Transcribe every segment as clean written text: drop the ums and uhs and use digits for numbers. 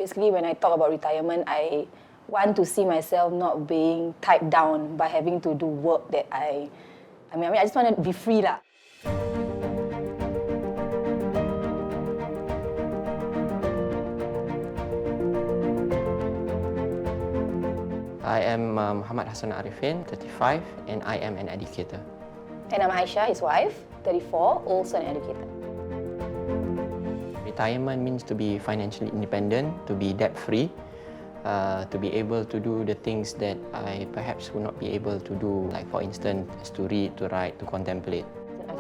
Basically, when I talk about retirement, I want to see myself not being tied down by having to do work that I just want to be free lah. I am Muhammad Hassan Arifin, 35, and I am an educator. And I'm Aisyah, his wife, 34, also an educator. Retirement means to be financially independent, to be debt-free, to be able to do the things that I perhaps would not be able to do, like for instance, to read, to write, to contemplate. What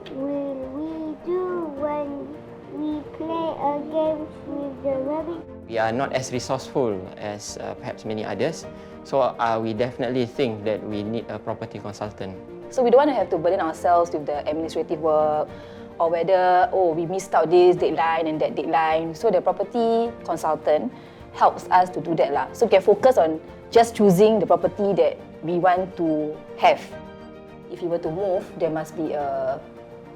will we do when we play a game with the rabbit? We are not as resourceful as perhaps many others, so we definitely think that we need a property consultant. So we don't want to have to burden ourselves with the administrative work, or whether, we missed out this deadline and that deadline. So the property consultant helps us to do that lah. So we can focus on just choosing the property that we want to have. If you were to move, there must be a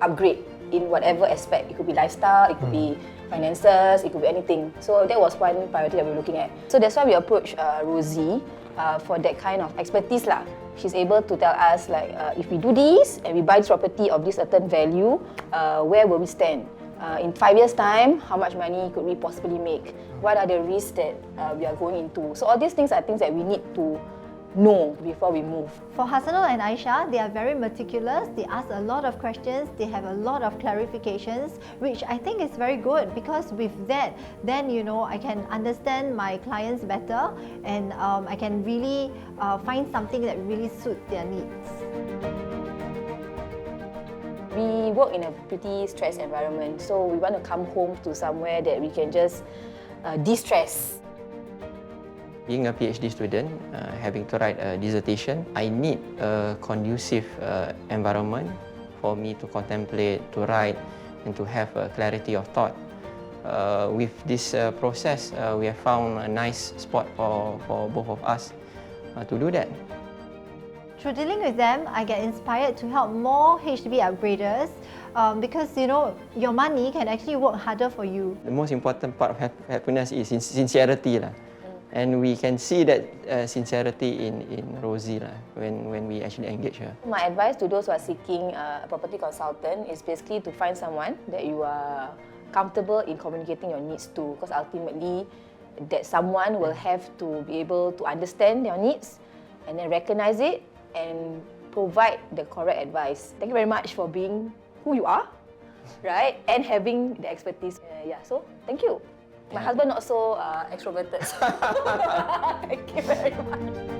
upgrade in whatever aspect. It could be lifestyle, it could be finances, it could be anything. So that was one priority that we were looking at. So that's why we approached Rozi for that kind of expertise lah. She's able to tell us like, if we do this and we buy this property of this certain value, where will we stand? In 5 years' time, how much money could we possibly make? What are the risks that we are going into? So all these things are things that we need to know before we move. For Hassanul and Aisha, they are very meticulous. They ask a lot of questions. They have a lot of clarifications, which I think is very good, because with that, then I can understand my clients better, and I can really find something that really suits their needs. We work in a pretty stressed environment, so we want to come home to somewhere that we can just de-stress. Being a PhD student, having to write a dissertation, I need a conducive environment for me to contemplate, to write, and to have a clarity of thought. With this process, we have found a nice spot for both of us to do that. Through dealing with them, I get inspired to help more HDB upgraders, because your money can actually work harder for you. The most important part of happiness is sincerity lah. And we can see that sincerity in Rozi lah, when we actually engage her. My advice to those who are seeking a property consultant is basically to find someone that you are comfortable in communicating your needs to, because ultimately that someone will have to be able to understand your needs and then recognize it and provide the correct advice. Thank you very much for being who you are, right? And having the expertise. So thank you. My husband not so extroverted. So thank you very much.